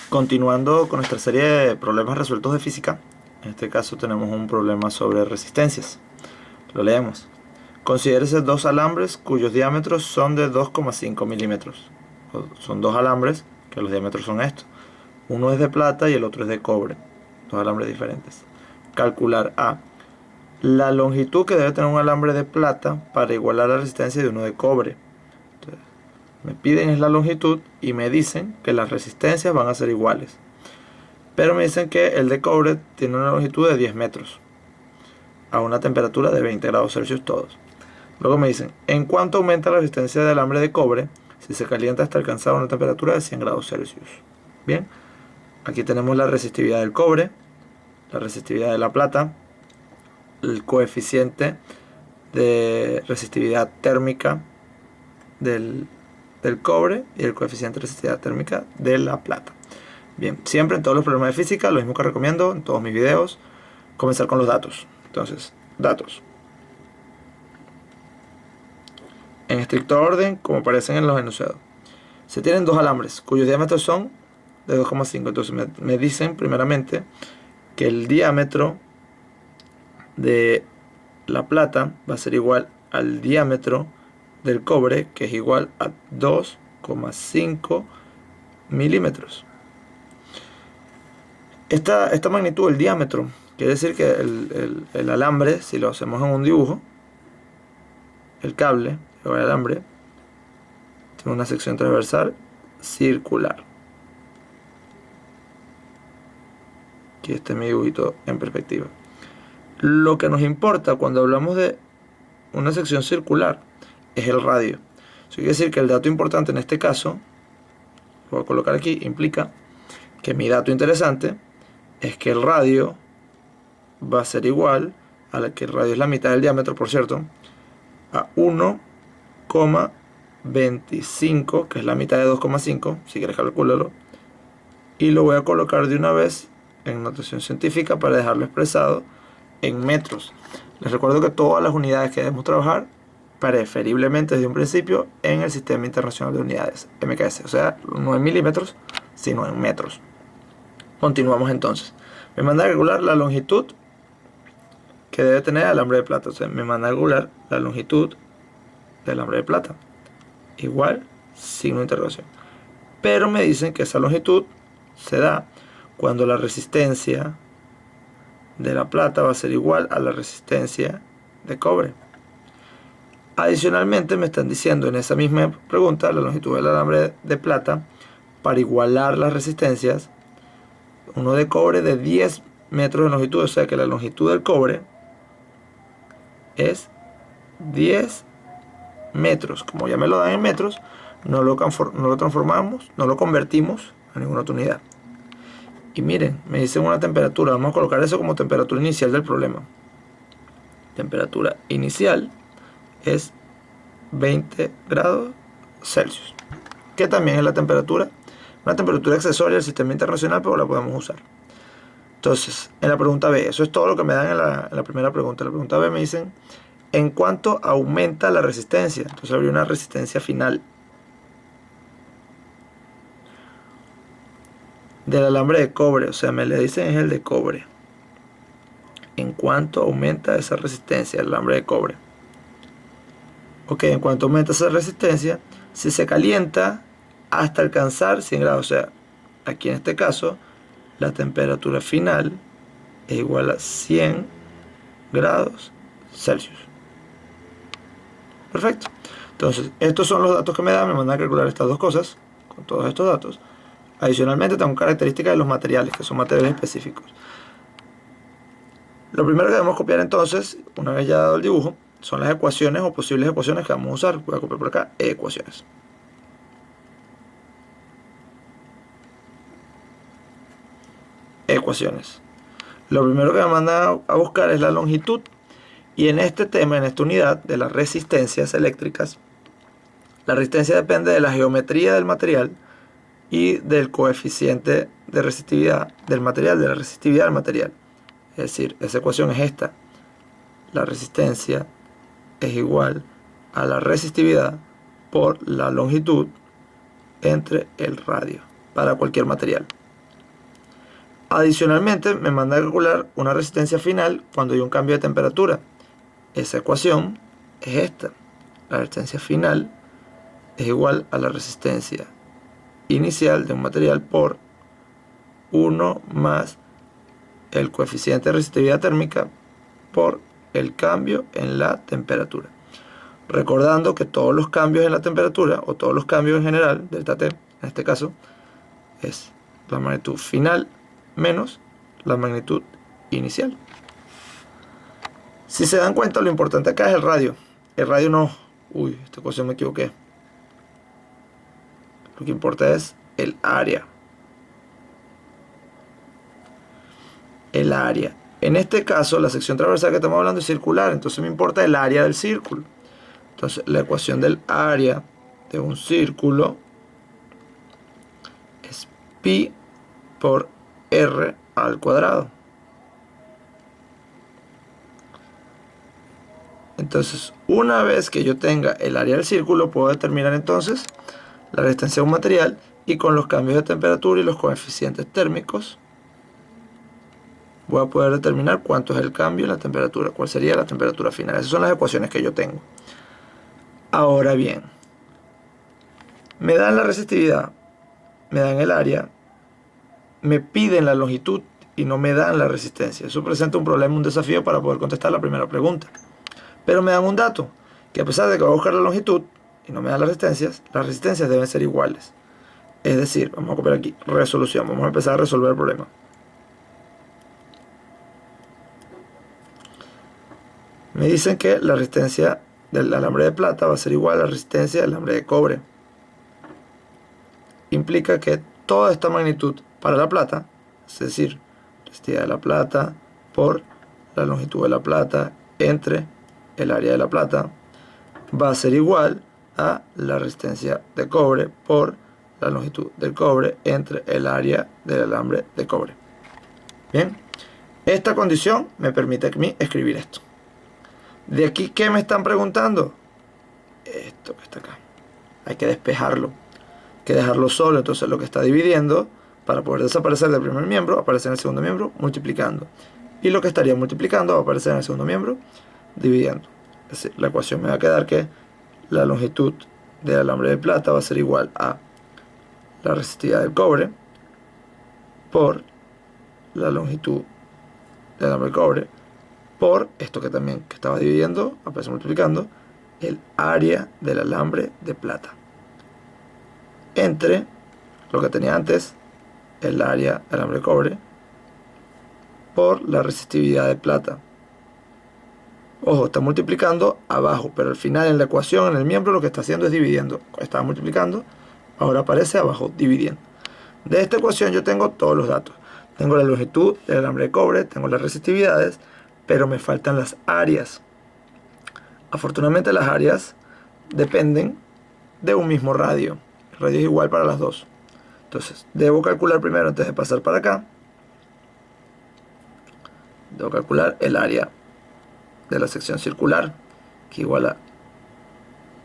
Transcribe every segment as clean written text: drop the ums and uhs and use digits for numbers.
Continuando con nuestra serie de problemas resueltos de física, en este caso tenemos un problema sobre resistencias. Lo leemos. Considérese dos alambres cuyos diámetros son de 2,5 milímetros. Son dos alambres que los diámetros son estos. Uno es de plata y el otro es de cobre. Dos alambres diferentes. Calcular A. La longitud que debe tener un alambre de plata para igualar la resistencia de uno de cobre. Entonces, me piden es la longitud y me dicen que las resistencias van a ser iguales. Pero me dicen que el de cobre tiene una longitud de 10 metros a una temperatura de 20 grados Celsius todos. Luego me dicen, ¿en cuánto aumenta la resistencia del alambre de cobre si se calienta hasta alcanzar una temperatura de 100 grados Celsius? Bien, aquí tenemos la resistividad del cobre, la resistividad de la plata, el coeficiente de resistividad térmica del cobre y el coeficiente de resistividad térmica de la plata. Bien, siempre en todos los problemas de física, lo mismo que recomiendo en todos mis videos, comenzar con los datos. Entonces, datos. En estricto orden, como aparecen en los enunciados. Se tienen dos alambres, cuyos diámetros son de 2,5. Entonces me dicen primeramente que el diámetro de la plata va a ser igual al diámetro del cobre, que es igual a 2,5 milímetros. Esta magnitud, el diámetro, quiere decir que el alambre, si lo hacemos en un dibujo, el cable o el alambre tiene una sección transversal circular. Aquí está mi dibujito en perspectiva. Lo que nos importa cuando hablamos de una sección circular es el radio. Eso quiere decir que el dato importante en este caso, lo voy a colocar aquí, implica que mi dato interesante es que el radio va a ser igual a la que el radio es la mitad del diámetro, por cierto, a 1,25, que es la mitad de 2,5, si quieres calcularlo, y lo voy a colocar de una vez en notación científica para dejarlo expresado en metros. Les recuerdo que todas las unidades que debemos trabajar, preferiblemente desde un principio, en el Sistema Internacional de Unidades, MKS, o sea, no en milímetros, sino en metros. Continuamos entonces. Me manda a calcular la longitud que debe tener el alambre de plata. O sea, me manda a calcular la longitud del alambre de plata. Igual, signo de interrogación. Pero me dicen que esa longitud se da cuando la resistencia de la plata va a ser igual a la resistencia de cobre. Adicionalmente me están diciendo en esa misma pregunta la longitud del alambre de plata para igualar las resistencias. Uno de cobre de 10 metros de longitud, o sea que la longitud del cobre es 10 metros. Como ya me lo dan en metros, no lo transformamos, no lo convertimos a ninguna otra unidad. Y miren, me dicen una temperatura, vamos a colocar eso como temperatura inicial del problema. Temperatura inicial es 20 grados Celsius, que también es la temperatura, una temperatura accesoria del sistema internacional, pero la podemos usar. Entonces, en la pregunta B, eso es todo lo que me dan en la primera pregunta. En la pregunta B me dicen, ¿en cuánto aumenta la resistencia? Entonces habría una resistencia final del alambre de cobre, o sea, me le dicen es el de cobre. ¿En cuánto aumenta esa resistencia del alambre de cobre? Ok, en cuanto aumenta esa resistencia, si se calienta hasta alcanzar 100 grados, o sea, aquí en este caso, la temperatura final es igual a 100 grados Celsius. Perfecto. Entonces, estos son los datos que me dan, me mandan a calcular estas dos cosas, con todos estos datos. Adicionalmente, tengo características de los materiales, que son materiales específicos. Lo primero que debemos copiar entonces, una vez ya dado el dibujo, son las ecuaciones o posibles ecuaciones que vamos a usar. Voy a copiar por acá, ecuaciones. Ecuaciones. Lo primero que me manda a buscar es la longitud. Y en este tema, en esta unidad de las resistencias eléctricas, la resistencia depende de la geometría del material y del coeficiente de resistividad del material, de la resistividad del material. Es decir, esa ecuación es esta. La resistencia es igual a la resistividad por la longitud entre el radio para cualquier material. Adicionalmente, me manda a calcular una resistencia final cuando hay un cambio de temperatura. Esa ecuación es esta. La resistencia final es igual a la resistencia inicial de un material por 1 más el coeficiente de resistividad térmica por el cambio en la temperatura. Recordando que todos los cambios en la temperatura, o todos los cambios en general, delta T, en este caso, es la magnitud final menos la magnitud inicial. Si se dan cuenta, lo importante acá es el radio. El radio no... Uy, esta cosa me equivoqué. Lo que importa es el área. El área. En este caso, la sección transversal que estamos hablando es circular, entonces me importa el área del círculo. Entonces, la ecuación del área de un círculo es pi por r al cuadrado. Entonces, una vez que yo tenga el área del círculo, puedo determinar entonces la resistencia de un material, y con los cambios de temperatura y los coeficientes térmicos voy a poder determinar cuánto es el cambio en la temperatura, cuál sería la temperatura final. Esas son las ecuaciones que yo tengo. Ahora bien, me dan la resistividad, me dan el área, me piden la longitud y no me dan la resistencia. Eso presenta un problema, un desafío para poder contestar la primera pregunta. Pero me dan un dato, que a pesar de que voy a buscar la longitud y no me dan las resistencias deben ser iguales. Es decir, vamos a copiar aquí, resolución, vamos a empezar a resolver el problema. Me dicen que la resistencia del alambre de plata va a ser igual a la resistencia del alambre de cobre. Implica que toda esta magnitud para la plata, es decir, resistividad de la plata por la longitud de la plata entre el área de la plata, va a ser igual a la resistencia de cobre por la longitud del cobre entre el área del alambre de cobre. Bien, esta condición me permite a mí escribir esto. De aquí, ¿qué me están preguntando? Esto que está acá. Hay que despejarlo. Hay que dejarlo solo. Entonces lo que está dividiendo, para poder desaparecer del primer miembro, aparece en el segundo miembro multiplicando. Y lo que estaría multiplicando va a aparecer en el segundo miembro dividiendo. Es decir, la ecuación me va a quedar que la longitud del alambre de plata va a ser igual a la resistividad del cobre por la longitud del alambre de cobre por esto que también que estaba dividiendo, aparece multiplicando, el área del alambre de plata entre lo que tenía antes, el área del alambre de cobre, por la resistividad de plata. Ojo, está multiplicando abajo, pero al final en la ecuación, en el miembro, lo que está haciendo es dividiendo. Estaba multiplicando, ahora aparece abajo dividiendo. De esta ecuación yo tengo todos los datos. Tengo la longitud del alambre de cobre, tengo las resistividades, pero me faltan las áreas. Afortunadamente las áreas dependen de un mismo radio. El radio es igual para las dos. Entonces, debo calcular primero, antes de pasar para acá, debo calcular el área de la sección circular, que igual a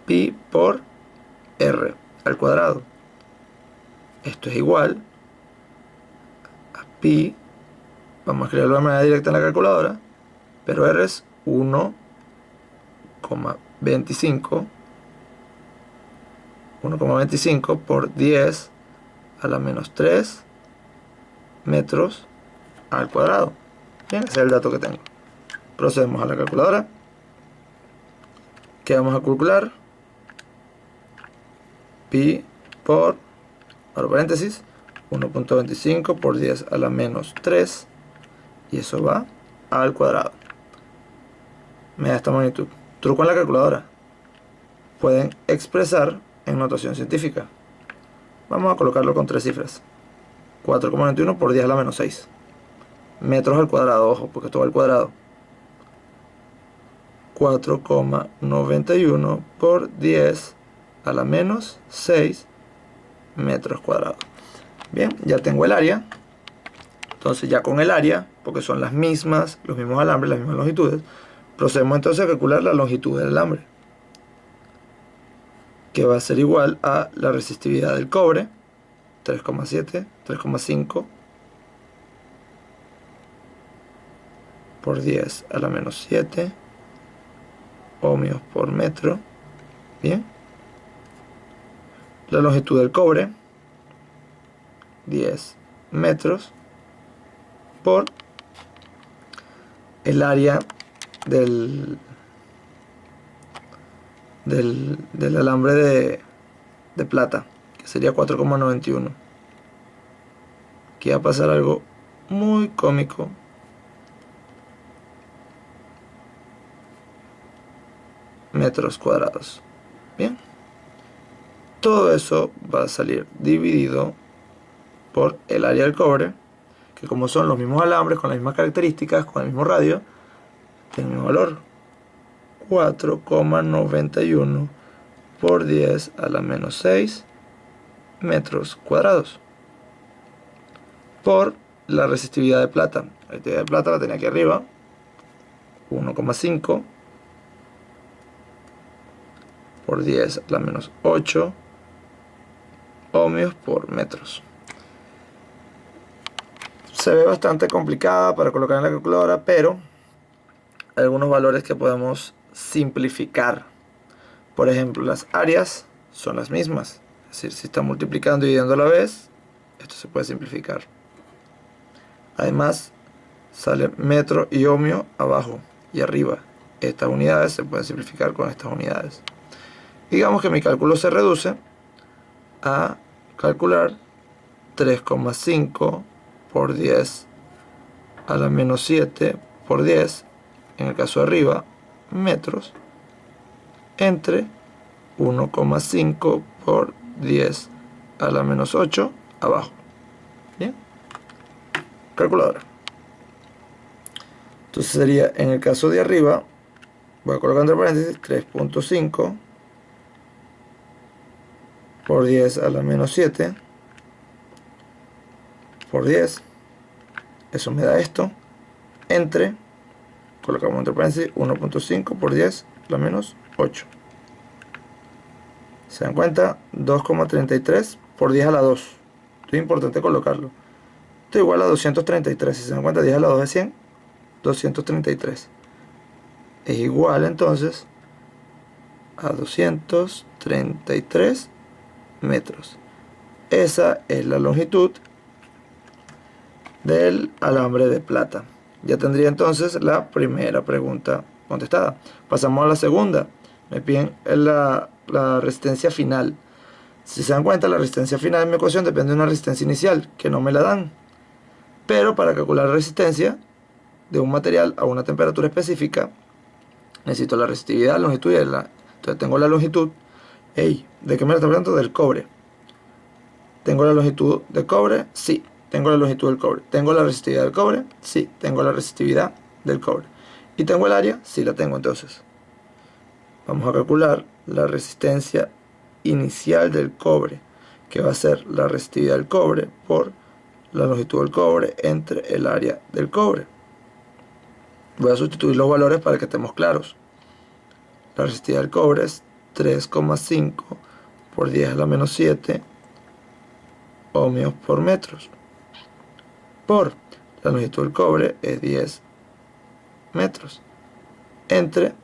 pi por r al cuadrado. Esto es igual a pi, vamos a escribirlo de manera directa en la calculadora, pero r es 1,25 por 10 a la menos 3 metros al cuadrado. Bien, ese es el dato que tengo. Procedemos a la calculadora. ¿Qué vamos a calcular? Pi por, abro paréntesis, 1,25 por 10 a la menos 3, y eso va al cuadrado. Me da esta magnitud. Truco en la calculadora. Pueden expresar en notación científica. Vamos a colocarlo con 3 cifras. 4,91 por 10 a la menos 6. Metros al cuadrado, ojo, porque esto va al cuadrado. 4,91 por 10 a la menos 6 metros cuadrados. Bien, ya tengo el área. Entonces ya con el área, porque son las mismas, los mismos alambres, las mismas longitudes, procedemos entonces a calcular la longitud del alambre, que va a ser igual a la resistividad del cobre, 3,7, 3,5 por 10 a la menos 7 ohmios por metro. Bien. La longitud del cobre, 10 metros, por el área del alambre de plata, que sería 4,91. Aquí va a pasar algo muy cómico. Metros cuadrados. Bien. Todo eso va a salir dividido por el área del cobre, que como son los mismos alambres, con las mismas características, con el mismo radio, tiene el mismo valor. 4,91 por 10 a la menos 6 metros cuadrados. Por la resistividad de plata. La resistividad de plata la tenía aquí arriba. 1,5 por 10 a la menos 8 ohmios por metros. Se ve bastante complicada para colocar en la calculadora, pero hay algunos valores que podemos simplificar. Por ejemplo, las áreas son las mismas. Es decir, si está multiplicando y dividiendo a la vez, esto se puede simplificar. Además, sale metro y ohmio abajo y arriba. Estas unidades se pueden simplificar con estas unidades. Digamos que mi cálculo se reduce a calcular 3,5 por 10 a la menos 7 por 10, en el caso de arriba, metros, entre 1,5 por 10 a la menos 8 abajo. Bien. Calculadora. Entonces sería, en el caso de arriba, voy a colocar entre paréntesis 3,5 por 10 a la menos 7 por 10, eso me da esto, entre, colocamos entre paréntesis 1,5 por 10 a la menos 8. ¿Se dan cuenta? 2,33 por 10 a la 2. Esto es importante colocarlo. Esto es igual a 233. Si se dan cuenta, 10 a la 2 es 100. 233. Es igual entonces a 233 metros. Esa es la longitud del alambre de plata. Ya tendría entonces la primera pregunta contestada. Pasamos a la segunda. Me piden la resistencia final. Si se dan cuenta, la resistencia final de mi ecuación depende de una resistencia inicial, que no me la dan. Pero para calcular la resistencia de un material a una temperatura específica, necesito la resistividad, la longitud y entonces tengo la longitud. ¿De qué me la está hablando? Del cobre. ¿Tengo la longitud del cobre? Sí. ¿Tengo la longitud del cobre? ¿Tengo la resistividad del cobre? Sí. ¿Tengo la resistividad del cobre? ¿Y tengo el área? Sí, la tengo. Entonces vamos a calcular la resistencia inicial del cobre, que va a ser la resistividad del cobre por la longitud del cobre entre el área del cobre. Voy a sustituir los valores para que estemos claros. La resistividad del cobre es 3,5 por 10 a la menos 7 ohmios por metros. Por la longitud del cobre es 10 metros. Entre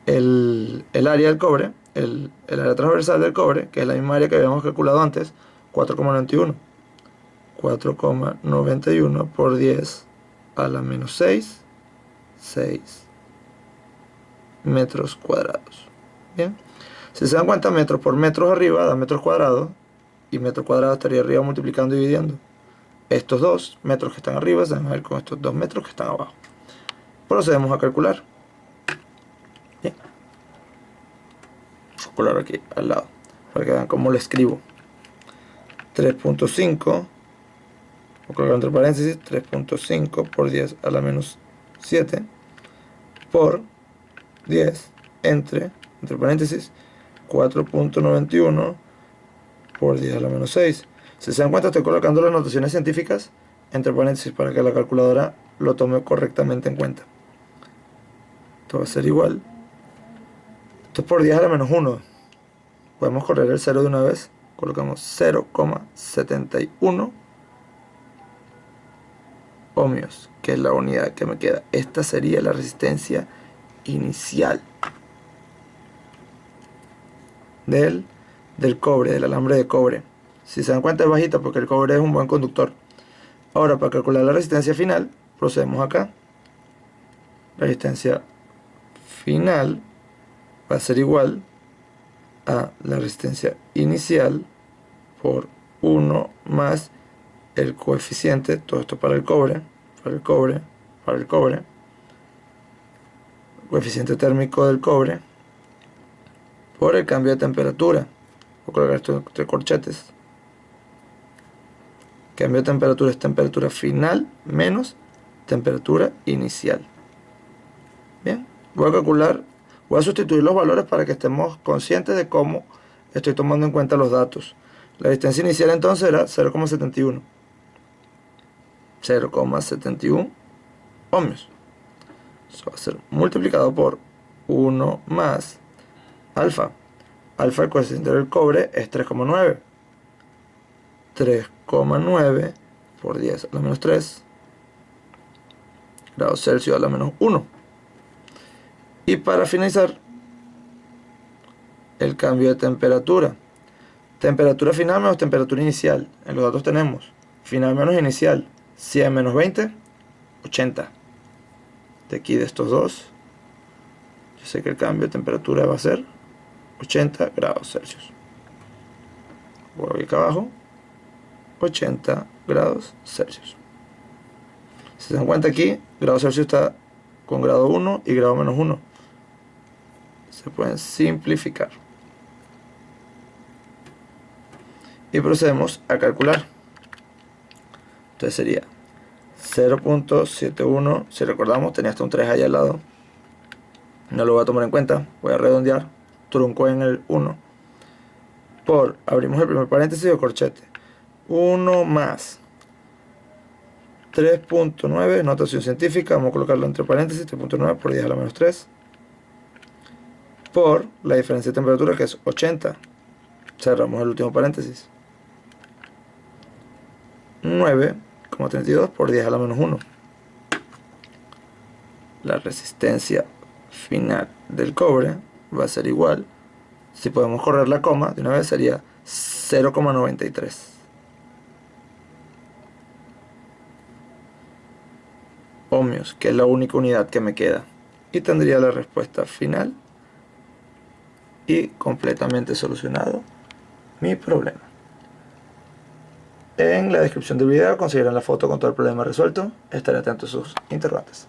el área del cobre, el área transversal del cobre, que es la misma área que habíamos calculado antes, 4,91. 4,91 por 10 a la menos 6 metros cuadrados. Bien. Si se dan cuenta, metros por metros arriba da metros cuadrados, y metro cuadrado estaría arriba multiplicando y dividiendo. Estos 2 metros que están arriba se van a ver con estos 2 metros que están abajo. Procedemos a calcular. Bien. Voy a calcular aquí al lado, para que vean cómo lo escribo. 3,5, voy a colocar entre paréntesis, 3,5 por 10 a la menos 7 por 10 entre paréntesis 4,91 por 10 a la menos 6. Si se dan cuenta, estoy colocando las notaciones científicas entre paréntesis para que la calculadora lo tome correctamente en cuenta. Esto va a ser igual. Esto es por 10 a la menos 1. Podemos correr el 0 de una vez. Colocamos 0,71 ohmios, que es la unidad que me queda. Esta sería la resistencia inicial del cobre, del alambre de cobre. Si se dan cuenta es bajita porque el cobre es un buen conductor. Ahora, para calcular la resistencia final, procedemos acá. La resistencia final va a ser igual a la resistencia inicial por 1 más el coeficiente, todo esto para el cobre, coeficiente térmico del cobre, por el cambio de temperatura. Voy a colocar esto entre corchetes. Cambio de temperatura es temperatura final menos temperatura inicial. Bien, voy a calcular, voy a sustituir los valores para que estemos conscientes de cómo estoy tomando en cuenta los datos. La resistencia inicial entonces era 0,71. 0,71 ohmios. Eso va a ser multiplicado por 1 más alfa. Alfa, el coeficiente del cobre, es 3,9. 3,9 por 10 a la menos 3 grados Celsius a la menos 1. Y para finalizar, el cambio de temperatura. Temperatura final menos temperatura inicial. En los datos tenemos final menos inicial. 100 menos 20, 80. De aquí de estos dos, yo sé que el cambio de temperatura va a ser 80 grados Celsius. Voy acá abajo, 80 grados Celsius. Si se dan cuenta aquí, grado Celsius está con grado 1 y grado menos 1. Se pueden simplificar. Y procedemos a calcular. Entonces sería 0.71, si recordamos tenía hasta un 3 allá al lado, no lo voy a tomar en cuenta, voy a redondear, trunco en el 1, por, abrimos el primer paréntesis o corchete, 1 más 3.9, notación científica, vamos a colocarlo entre paréntesis, 3.9 por 10 a la menos 3, por la diferencia de temperatura que es 80, cerramos el último paréntesis, 9,32 por 10 a la menos 1. La resistencia final del cobre va a ser igual, si podemos correr la coma de una vez, sería 0,93 ohmios, que es la única unidad que me queda, y tendría la respuesta final y completamente solucionado mi problema. En la descripción del video conseguirán la foto con todo el problema resuelto. Estaré atento a sus interrogantes.